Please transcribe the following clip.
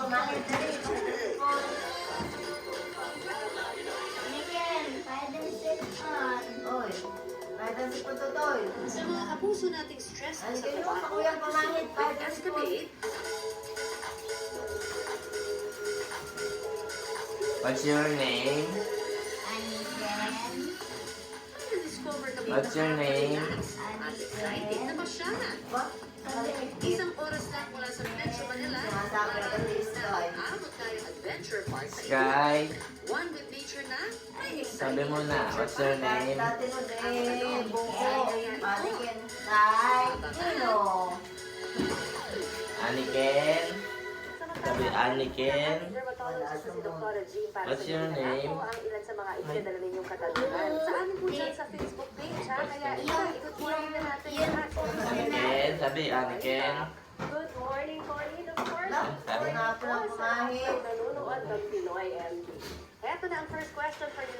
pumangit. Dali, Aniken, pwede sipon. Oy, pwede sipon to, Toy. Sa mga kapuso nating stress sa Aniken, trabaho, sa kuyang pumangit, pwede sipon. escalate, What's your name? Aniken. na-discover kami What's your name? at exciting na masyanan. What? Isang oras lang mula sa Metro Manila, Sinasabi na ito si Sky. aabot tayo adventure park sa Sky. One with nature na, may Sabi exciting mo na, adventure what's your park. name? Dati mo din, buko. Aniken, tay, Nino. Aniken. Sabi Aniken. What's your name? Ang ilan sa mga itinadala ninyong katanungan. Sa amin po dyan sa Facebook page, ha? Kaya ikot mo na natin lahat. Aniken. Sabi Aniken. Good morning, Colleen. Of course, Sabi nga po ng pumahit. nanonood ng Pinoy MD. Eto na ang first question for you